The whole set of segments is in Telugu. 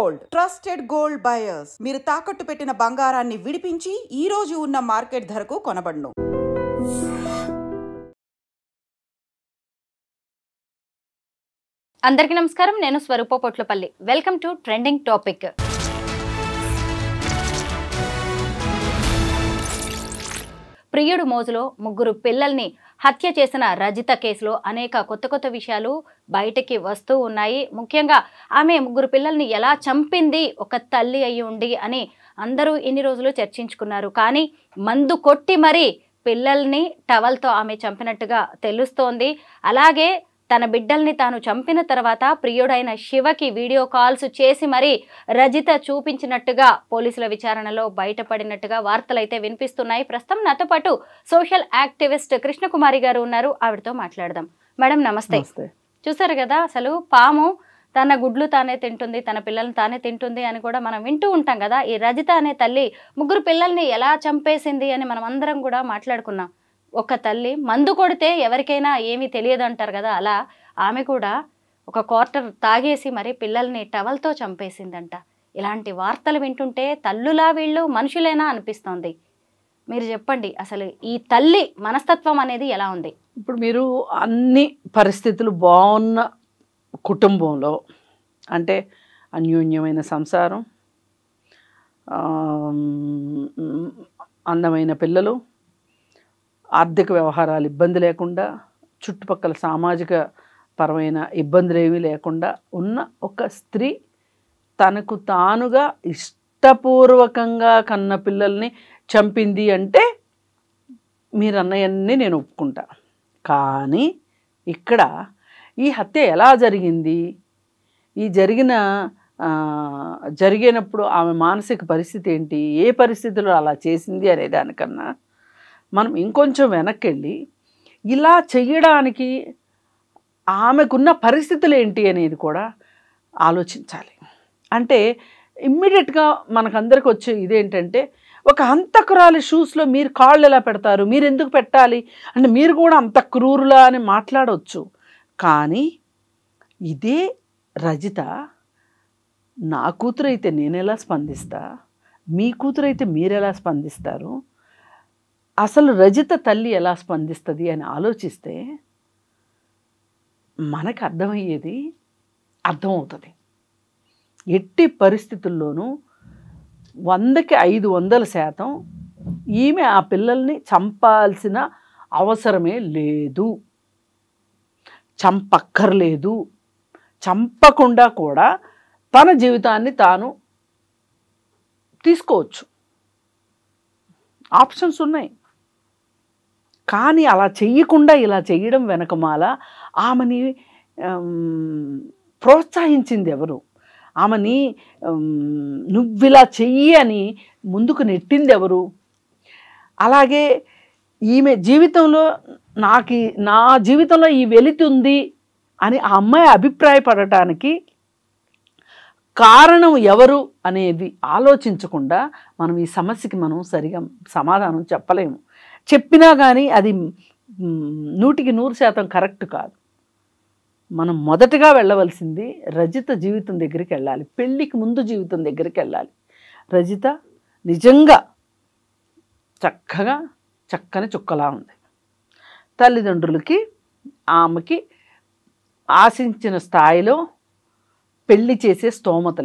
Gold, trusted gold buyers. మీరు తాకట్టు పెట్టిన బంగారాన్ని విడిపించి ఈ రోజు ఉన్న మార్కెట్ ధరకు కొనబడును. అందరికీ నమస్కారం. నేను Swarupa Potlapalli. Welcome to trending topic. ప్రియుడు మోజులో ముగ్గురు పిల్లల్ని హత్య చేసిన రజిత కేసులో అనేక కొత్త విషయాలు బయటకి వస్తూ ఉన్నాయి. ముఖ్యంగా ఆమె ముగ్గురు పిల్లల్ని ఎలా చంపింది ఒక తల్లి అయి ఉండి అని అందరూ ఇన్ని రోజులు చర్చించుకున్నారు. కానీ మందు కొట్టి మరీ పిల్లల్ని టవల్తో ఆమె చంపినట్టుగా తెలుస్తోంది. అలాగే తన బిడ్డల్ని తాను చంపిన తర్వాత ప్రియుడైన శివకి వీడియో కాల్స్ చేసి మరీ రజిత చూపించినట్టుగా పోలీసుల విచారణలో బయటపడినట్టుగా వార్తలైతే వినిపిస్తున్నాయి. ప్రస్తుతం నాతో పాటు సోషల్ యాక్టివిస్ట్ కృష్ణకుమారి గారు ఉన్నారు. ఆవిడతో మాట్లాడదాం. మేడం నమస్తే. చూసారు కదా, అసలు పాము తన గుడ్లు తానే తింటుంది, తన పిల్లల్ని తానే తింటుంది అని కూడా మనం వింటూ ఉంటాం కదా. ఈ రజిత అనే తల్లి ముగ్గురు పిల్లల్ని ఎలా చంపేసింది అని మనం అందరం కూడా మాట్లాడుకున్నాం. ఒక తల్లి మందు కొడితే ఎవరికైనా ఏమీ తెలియదు అంటారు కదా, అలా ఆమె కూడా ఒక క్వార్టర్ తాగేసి మరి పిల్లల్ని టవల్తో చంపేసిందంట. ఇలాంటి వార్తలు వింటుంటే తల్లులా వీళ్ళు మనుషులేనా అనిపిస్తోంది. మీరు చెప్పండి, అసలు ఈ తల్లి మనస్తత్వం అనేది ఎలా ఉంది? ఇప్పుడు మీరు అన్ని పరిస్థితులు బాగున్న కుటుంబంలో, అంటే అన్యోన్యమైన సంసారం, అందమైన పిల్లలు, ఆర్థిక వ్యవహారాలు ఇబ్బంది లేకుండా, చుట్టుపక్కల సామాజిక పరమైన ఇబ్బందులు ఏమీ లేకుండా ఉన్న ఒక స్త్రీ తనకు తానుగా ఇష్టపూర్వకంగా కన్న పిల్లల్ని చంపింది అంటే మీరు అన్నయన్నీ నేను ఒప్పుకుంటా. కానీ ఇక్కడ ఈ హత్య ఎలా జరిగింది, ఈ జరిగినప్పుడు ఆమె మానసిక పరిస్థితి ఏంటి, ఏ పరిస్థితుల్లో అలా చేసింది అనే దానికన్నా మనం ఇంకొంచెం వెనక్కి వెళ్ళి ఇలా చెయ్యడానికి ఆమెకున్న పరిస్థితులు ఏంటి అనేది కూడా ఆలోచించాలి. అంటే ఇమ్మీడియట్గా మనకందరికి వచ్చే ఇదేంటంటే, ఒక హంతకురాలి షూస్లో మీరు కాళ్ళు ఎలా పెడతారు, మీరు ఎందుకు పెట్టాలి అంటే మీరు కూడా అంత క్రూరులా అని మాట్లాడవచ్చు. కానీ ఇదే రజిత నా కూతురైతే నేను ఎలా స్పందిస్తా, మీ కూతురైతే మీరు ఎలా స్పందిస్తారు, అసలు రజిత తల్లి ఎలా స్పందిస్తుంది అని ఆలోచిస్తే మనకు అర్థమవుతుంది. ఎట్టి పరిస్థితుల్లోనూ 100కి 500% ఈమె ఆ పిల్లల్ని చంపాల్సిన అవసరమే లేదు, చంపక్కర్లేదు. చంపకుండా కూడా తన జీవితాన్ని తాను తీసుకోవచ్చు, ఆప్షన్స్ ఉన్నాయి. కానీ అలా చెయ్యకుండా ఇలా చెయ్యడం వెనకమాల ఆమెని ప్రోత్సహించింది ఎవరు, ఆమెని నువ్విలా చెయ్యి అని ముందుకు నెట్టింది ఎవరు? అలాగే ఈమె జీవితంలో నా జీవితంలో ఈ వెలితుంది అని ఆ అమ్మాయి అభిప్రాయపడటానికి కారణం ఎవరు అనేది ఆలోచించకుండా మనం ఈ సమస్యకి మనం సరిగా సమాధానం చెప్పలేము. చెప్పినా కానీ అది 100కి 100% కరెక్ట్ కాదు. మనం మొదటగా వెళ్ళవలసింది రజిత జీవితం దగ్గరికి వెళ్ళాలి, పెళ్ళికి ముందు జీవితం దగ్గరికి వెళ్ళాలి. రజిత నిజంగా చక్కని చుక్కలా ఉంది. తల్లిదండ్రులకి ఆమెకి ఆశించిన స్థాయిలో పెళ్లి చేసే స్తోమత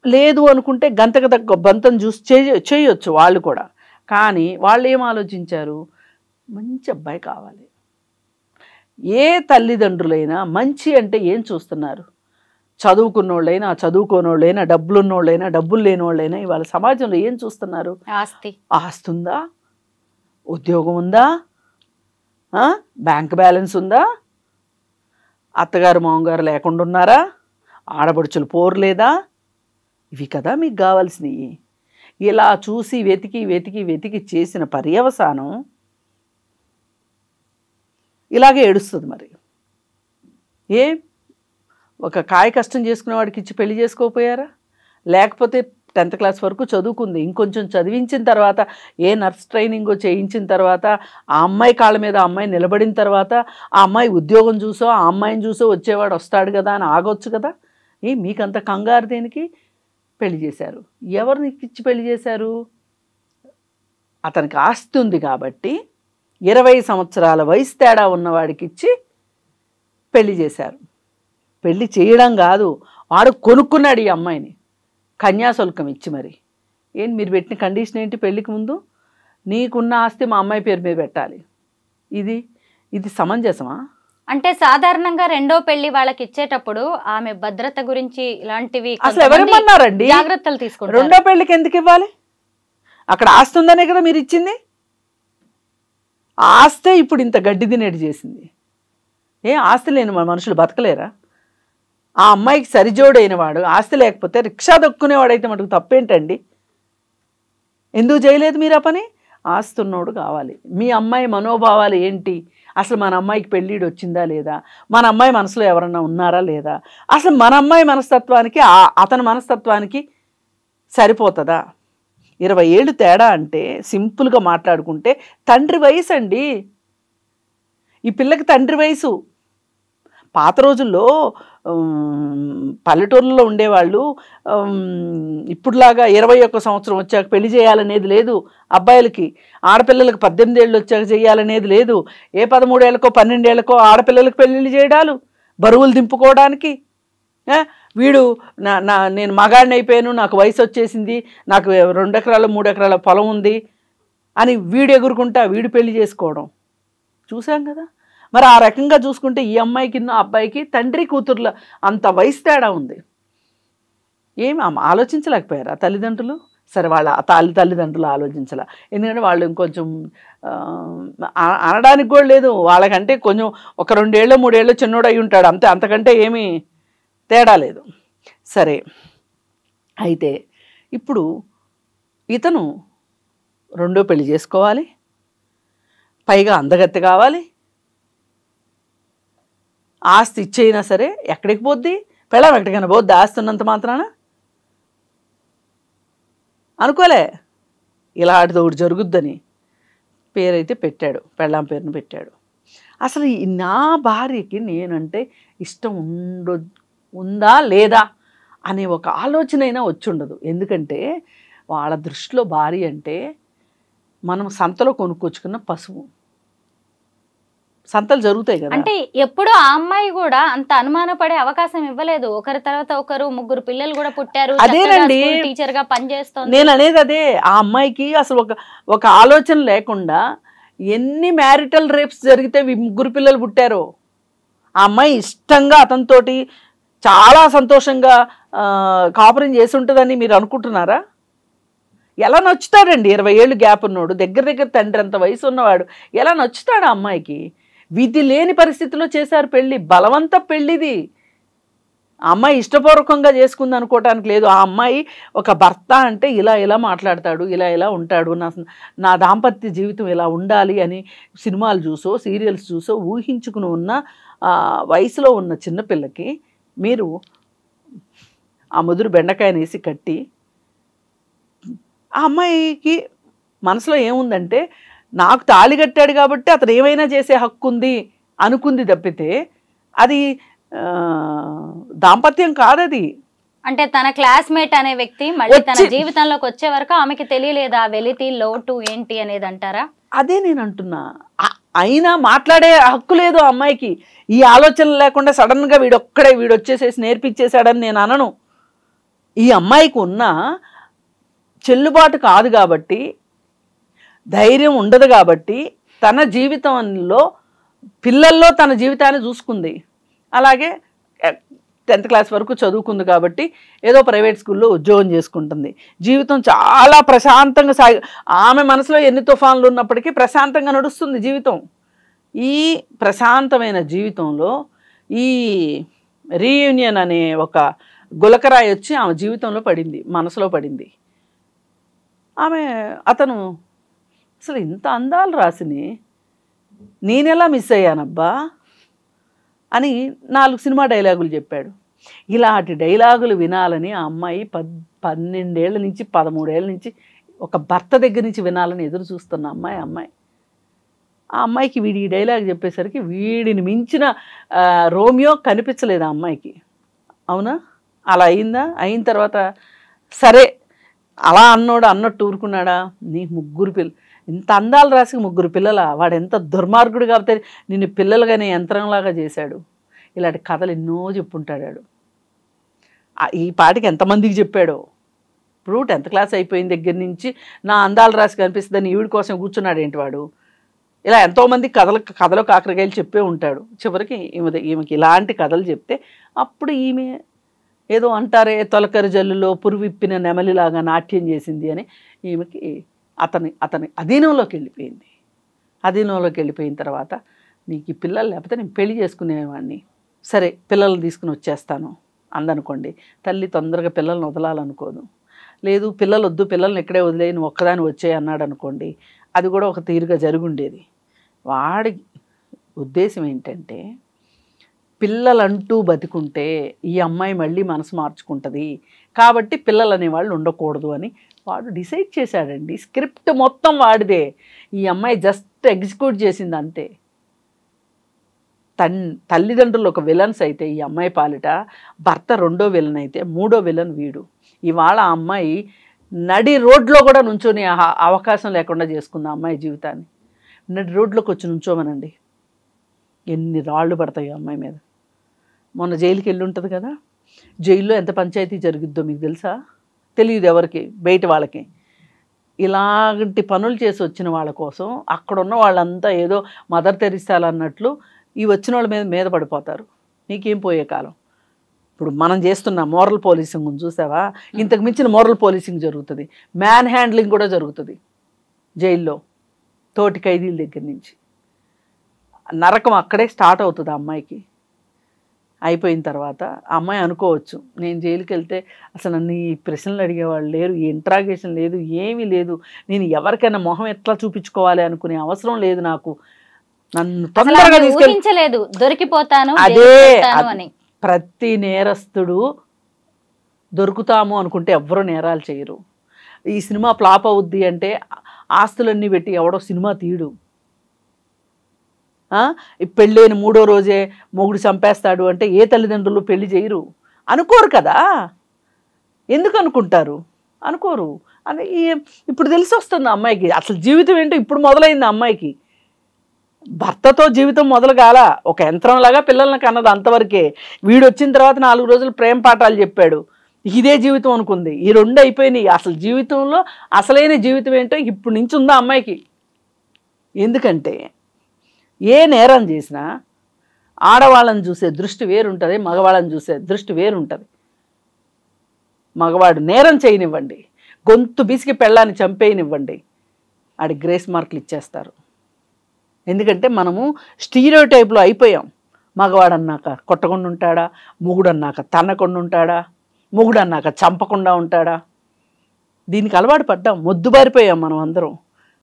లేదు అనుకుంటే గంతకు తగ్గ బంతం చూసి చేయొచ్చు వాళ్ళు కూడా. కానీ వాళ్ళు ఏం ఆలోచించారు, మంచి అబ్బాయి కావాలి. ఏ తల్లిదండ్రులైనా మంచి అంటే ఏం చూస్తున్నారు, చదువుకున్నోళ్ళైనా చదువుకోనోళ్ళైనా డబ్బులున్నోళ్ళైనా డబ్బులు లేనోళ్ళైనా ఇవాళ సమాజంలో ఏం చూస్తున్నారు, ఆస్తి ఉందా, ఉద్యోగం ఉందా, బ్యాంక్ బ్యాలెన్స్ ఉందా, అత్తగారు మామగారు లేకుండా ఉన్నారా, ఆడపడుచులు పోర్లేదా, ఇవి కదా మీకు కావాల్సినవి. ఇలా చూసి వెతికి చేసిన పర్యవసానం ఇలాగే ఏడుస్తుంది. మరి ఒక కాయ కష్టం చేసుకునే వాడికి ఇచ్చి పెళ్లి చేసుకోకపోయారా? లేకపోతే 10th క్లాస్ వరకు చదువుకుంది, ఇంకొంచెం చదివించిన తర్వాత ఏ నర్స్ ట్రైనింగో చేయించిన తర్వాత ఆ అమ్మాయి కాళ్ళ మీద ఆ అమ్మాయి నిలబడిన తర్వాత ఆ అమ్మాయి ఉద్యోగం చూసో ఆ అమ్మాయిని చూసో వచ్చేవాడు వస్తాడు కదా అని ఆగొచ్చు కదా. మీకంత కంగారు దేనికి? పెళ్లి చేశారు. ఎవరిని ఇచ్చి పెళ్లి చేశారు? అతనికి ఆస్తి ఉంది కాబట్టి 20 సంవత్సరాల వయసు తేడా ఉన్నవాడికి ఇచ్చి పెళ్లి చేశారు. పెళ్లి చేయడం కాదు, వాడు కొనుక్కున్నాడు ఈ అమ్మాయిని కన్యాశుల్కం ఇచ్చి. మరి మీరు పెట్టిన కండిషన్ ఏంటి? పెళ్లికి ముందు నీకున్న ఆస్తి మా అమ్మాయి పేరు మీద పెట్టాలి. ఇది సమంజసమా? అంటే సాధారణంగా రెండో పెళ్లి వాళ్ళకి ఇచ్చేటప్పుడు ఆమె భద్రత గురించి ఇలాంటివి అసలు ఎవరేమన్నారండి? జాగ్రత్తలు తీసుకుంటారు. రెండో పెళ్లికి ఎందుకు ఇవ్వాలి? అక్కడ ఆస్తి ఉందనే కదా మీరు ఇచ్చింది. ఆస్తే ఇప్పుడు ఇంత గడ్డి తినేటి చేసింది. ఆస్తి లేని మనుషులు బతకలేరా? ఆ అమ్మాయికి సరిజోడైన వాడు ఆస్తి లేకపోతే రిక్షా దొక్కునేవాడైతే మటుకు తప్పేంటండి? ఎందుకు చేయలేదు మీరు ఆ పని? ఆస్తి ఉన్నోడు కావాలి. మీ అమ్మాయి మనోభావాలు ఏంటి? అసలు మన అమ్మాయికి పెళ్ళిడు వచ్చిందా లేదా? మన అమ్మాయి మనసులో ఎవరన్నా ఉన్నారా లేదా? అసలు మన అమ్మాయి మనస్తత్వానికి అతని మనస్తత్వానికి సరిపోతుందా? 20 ఏళ్ళు తేడా అంటే సింపుల్గా మాట్లాడుకుంటే తండ్రి వయసు అండి. ఈ పిల్లకి తండ్రి వయసు. పాత రోజుల్లో పల్లెటూరులో ఉండేవాళ్ళు ఇప్పుడులాగా 21 సంవత్సరం వచ్చాక పెళ్లి చేయాలనేది లేదు అబ్బాయిలకి. ఆడపిల్లలకు 18 ఏళ్ళు వచ్చాక చేయాలనేది లేదు. 13 ఏళ్ళకో 12 ఏళ్ళకో ఆడపిల్లలకు పెళ్ళిళ్ళు చేయడాలు బరువులు దింపుకోవడానికి. వీడు నేను మగాడిని అయిపోయాను, నాకు వయసు వచ్చేసింది, నాకు 2 ఎకరాలు 3 ఎకరాల పొలం ఉంది అని వీడు ఎగురుకుంటా వీడు పెళ్లి చేసుకోవడం చూసాం కదా. మరి ఆ రకంగా చూసుకుంటే ఈ అమ్మాయికి అబ్బాయికి తండ్రి కూతుర్ల అంత వయసు తేడా ఉంది. ఆలోచించలేకపోయారా తల్లిదండ్రులు? సరే, వాళ్ళ తల్లిదండ్రులు ఆలోచించాల. ఎందుకంటే వాళ్ళు ఇంకొంచెం అనడానికి కూడా లేదు. వాళ్ళకంటే కొంచెం ఒక 2 ఏళ్ళు 3 ఏళ్ళు చిన్నోడు అయి ఉంటాడు అంతే, అంతకంటే ఏమీ తేడా లేదు. సరే, అయితే ఇప్పుడు ఇతను రెండో పెళ్లి చేసుకోవాలి, పైగా అందగత్తె కావాలి, ఆస్తి ఇచ్చైనా సరే ఎక్కడికి పోద్ది? పెళ్ళాం ఎక్కడికైనా పోద్ది ఆస్తి ఉన్నంత మాత్రాన? అనుకోలే ఇలాంటిది ఒకటి జరుగుద్దని. పేరైతే పెట్టాడు, పెళ్ళాం పేరును పెట్టాడు. అసలు నా భార్యకి నేనంటే ఇష్టం ఉందా లేదా అనే ఒక ఆలోచన అయినా వచ్చి ఉండదు. ఎందుకంటే వాళ్ళ దృష్టిలో భార్య అంటే మనం సంతలో కొనుక్కొచ్చుకున్న పశువు. సంతలు జరుగుతాయి కదా. అంటే ఎప్పుడు ఆ అమ్మాయి కూడా అంత అనుమానపడే అవకాశం ఇవ్వలేదు. ఒకరి తర్వాత ఒకరు 3 పిల్లలు కూడా పుట్టారు. అదేనండి టీచర్ గా పనిచేస్తుంది. నేను అనేది అదే. ఆ అమ్మాయికి అసలు ఒక ఆలోచన లేకుండా ఎన్ని మ్యారిటల్ రేప్స్ జరిగితే 3 పిల్లలు పుట్టారో. ఆ అమ్మాయి ఇష్టంగా అతనితోటి చాలా సంతోషంగా కాపురం చేసి ఉంటుందని మీరు అనుకుంటున్నారా? ఎలా నచ్చుతాడండి? 20 ఏళ్ళు గ్యాప్ ఉన్నోడు, దగ్గర తండ్రి అంత వయసు ఉన్నవాడు ఎలా నచ్చుతాడు ఆ అమ్మాయికి? విధి లేని పరిస్థితిలో చేశారు పెళ్ళి, బలవంత పెళ్ళిది. ఆ అమ్మాయి ఇష్టపూర్వకంగా చేసుకుంది అనుకోవటానికి లేదు. ఆ అమ్మాయి ఒక భర్త అంటే ఇలా మాట్లాడతాడు, ఇలా ఉంటాడు, నా దాంపత్య జీవితం ఇలా ఉండాలి అని సినిమాలు చూసో సీరియల్స్ చూసో ఊహించుకుని ఉన్న వయసులో ఉన్న చిన్నపిల్లకి మీరు ఆ ముదురు బెండకాయని వేసి కట్టి, ఆ అమ్మాయికి మనసులో ఏముందంటే నాకు తాళి కట్టాడు కాబట్టి అతను ఏమైనా చేసే హక్కు ఉంది అనుకుంది తప్పితే అది దాంపత్యం కాదది. అంటే తన క్లాస్మేట్ అనే వ్యక్తి మళ్ళీ తన జీవితంలోకి వచ్చే వరకు ఆమెకి తెలియలేదా వెలితి లోటు ఏంటి అనేది అంటారా? అదే నేను అంటున్నా. అయినా మాట్లాడే హక్కు లేదు ఆ అమ్మాయికి. ఈ ఆలోచన లేకుండా సడన్గా వీడు వచ్చేసేసి నేర్పించేశాడని నేను అనను. ఈ అమ్మాయికి ఉన్న చెల్లుబాటు కాదు కాబట్టి, ధైర్యం ఉండదు కాబట్టి తన జీవితంలో పిల్లల్లో తన జీవితాన్ని చూసుకుంది. అలాగే 10th క్లాస్ వరకు చదువుకుంది కాబట్టి ఏదో ప్రైవేట్ స్కూల్లో ఉద్యోగం చేసుకుంటుంది. జీవితం చాలా ప్రశాంతంగా ఆమె మనసులో ఎన్ని తుఫాన్లు ఉన్నప్పటికీ ప్రశాంతంగా నడుస్తుంది జీవితం. ఈ ప్రశాంతమైన జీవితంలో ఈ రీయూనియన్ అనే ఒక గులకరాయి వచ్చి ఆమె జీవితంలో పడింది, మనసులో పడింది. అతను అసలు ఇంత అందాలు రాసిని నేనెలా మిస్ అయ్యానబ్బా అని 4 సినిమా డైలాగులు చెప్పాడు. ఇలాంటి డైలాగులు వినాలని ఆ అమ్మాయి 12 ఏళ్ళ నుంచి 13 ఏళ్ళ నుంచి ఒక భర్త దగ్గర నుంచి వినాలని ఎదురు చూస్తున్న అమ్మాయి. ఆ అమ్మాయికి వీడి ఈ డైలాగ్ చెప్పేసరికి వీడిని మించిన రోమియో కనిపించలేదు ఆ అమ్మాయికి. అవునా? అలా అయిందా? అయిన తర్వాత సరే అలా అన్నోడు అన్నట్టు ఊరుకున్నాడా? నీ 3 పిల్లలు, ఇంత అందాలు రాసి 3 పిల్లల, వాడు ఎంత దుర్మార్గుడు కాబట్టి నిన్ను పిల్లలుగానే యంత్రంలాగా చేశాడు. ఇలాంటి కథలు ఎన్నో చెప్పుంటాడు. ఈ పాటికి ఎంతమందికి చెప్పాడో. ఇప్పుడు 10th క్లాస్ అయిపోయిన దగ్గర నుంచి నా అందాలు రాసి కనిపిస్తుందని ఈవిడి కోసం కూర్చున్నాడు ఏంటి వాడు? ఇలా ఎంతోమంది కథలో కాకరకాయలు చెప్పే ఉంటాడు. చివరికి ఈమెకి ఇలాంటి కథలు చెప్తే అప్పుడు ఈమె ఏదో అంటారే తొలకరి జల్లులో పురువిప్పిన నెమలిలాగా నాట్యం చేసింది అని ఈమెకి అతని అధీనంలోకి వెళ్ళిపోయింది. అధీనంలోకి వెళ్ళిపోయిన తర్వాత నీకు ఈ పిల్లలు లేకపోతే నేను పెళ్లి చేసుకునేవాడిని, సరే పిల్లల్ని తీసుకుని వచ్చేస్తాను అందనుకోండి. తల్లి తొందరగా పిల్లల్ని వదలాలనుకోదు. లేదు పిల్లలు వద్దు, పిల్లల్ని ఇక్కడే వదిలేయి, నువ్వు ఒక్కదాని వచ్చేయి అన్నాడు అనుకోండి, అది కూడా ఒక తీరుగా జరుగుండేది. వాడి ఉద్దేశం ఏంటంటే పిల్లలంటూ బతికుంటే ఈ అమ్మాయి మళ్ళీ మనసు మార్చుకుంటుంది కాబట్టి పిల్లలు అనేవాళ్ళు ఉండకూడదు అని వాడు డిసైడ్ చేశాడండి. స్క్రిప్ట్ మొత్తం వాడిదే, ఈ అమ్మాయి జస్ట్ ఎగ్జిక్యూట్ చేసింది అంతే. తల్లిదండ్రులు ఒక విలన్స్ అయితే ఈ అమ్మాయి పాలిట, భర్త 2వ విలన్ అయితే 3వ విలన్ వీడు. ఇవాళ ఆ అమ్మాయి నడి రోడ్లో కూడా నుంచొని అవకాశం లేకుండా చేసుకుంది ఆ అమ్మాయి జీవితాన్ని. నడి రోడ్లోకి వచ్చి నుంచోమనండి, ఎన్ని రాళ్ళు పడతాయి ఆ అమ్మాయి మీద. మొన్న జైలుకి వెళ్ళి ఉంటుంది కదా, జైల్లో ఎంత పంచాయతీ జరుగుద్దో మీకు తెలుసా? తెలియదు ఎవరికి, బయట వాళ్ళకి. ఇలాంటి పనులు చేసి వచ్చిన వాళ్ళ కోసం అక్కడున్న వాళ్ళంతా ఏదో మదర్ తెరిసాలు అన్నట్లు ఈ వచ్చిన వాళ్ళ మీద పడిపోతారు. నీకేం పోయే కాలం. ఇప్పుడు మనం చేస్తున్న మోరల్ పోలీసింగ్ చూసావా? ఇంతకు మించిన మోరల్ పోలీసింగ్ జరుగుతుంది. మ్యాన్ హ్యాండ్లింగ్ కూడా జరుగుతుంది జైల్లో, తోటి ఖైదీల దగ్గర నుంచి. నరకం అక్కడే స్టార్ట్ అవుతుంది ఆ అమ్మాయికి. అయిపోయిన తర్వాత ఆ అమ్మాయి అనుకోవచ్చు, నేను జైలుకి వెళ్తే అసలు నన్ను ఈ ప్రశ్నలు అడిగేవాళ్ళు లేరు, ఈ ఇంట్రాగేషన్ లేదు, ఏమీ లేదు, నేను ఎవరికైనా మొహం ఎట్లా చూపించుకోవాలి అనుకునే అవసరం లేదు నాకు, నన్ను తొందరగా ఊహించలేదు దొరికిపోతాను. అదే ప్రతి నేరస్తుడు దొరుకుతాము అనుకుంటే ఎవ్వరూ నేరాలు చేయరు. ఈ సినిమా ఫ్లాప్ అవుద్ది అంటే ఆస్తులన్నీ పెట్టి ఎవడో సినిమా తీయడు. పెళ్ళైన 3వ రోజే మొగుడు చంపేస్తాడు అంటే ఏ తల్లిదండ్రులు పెళ్లి చేయరు, అనుకోరు కదా. ఎందుకు అనుకుంటారు? అనుకోరు. అని ఇప్పుడు తెలిసి వస్తుంది అమ్మాయికి అసలు జీవితం ఏంటో ఇప్పుడు మొదలైంది అమ్మాయికి. భర్తతో జీవితం మొదలు కాల, ఒక యంత్రంలాగా పిల్లల్ని కన్నది అంతవరకే. వీడు వచ్చిన తర్వాత 4 రోజులు ప్రేమ పాఠాలు చెప్పాడు, ఇదే జీవితం అనుకుంది. ఈ 2 అయిపోయినాయి. అసలు జీవితంలో అసలైన జీవితం ఏంటో ఇప్పుడు నుంచి ఉందా అమ్మాయికి. ఎందుకంటే ఏ నేరం చేసినా ఆడవాళ్ళని చూసే దృష్టి వేరుంటుంది, మగవాళ్ళని చూసే దృష్టి వేరుంటుంది. మగవాడు నేరం చేయనివ్వండి, గొంతు బిసికి పెళ్ళాన్ని చంపేయనివ్వండి, ఆడి గ్రేస్ మార్కులు ఇచ్చేస్తారు. ఎందుకంటే మనము స్టీరియోటైప్లో అయిపోయాం. మగవాడు అన్నాక కొట్టకుండా ఉంటాడా, మొగుడు అన్నాక తన్నకుండా ఉంటాడా, మొగుడు అన్నాక చంపకుండా ఉంటాడా, దీనికి అలవాటు పడ్డాం, మొద్దుబారిపోయాం మనం అందరం.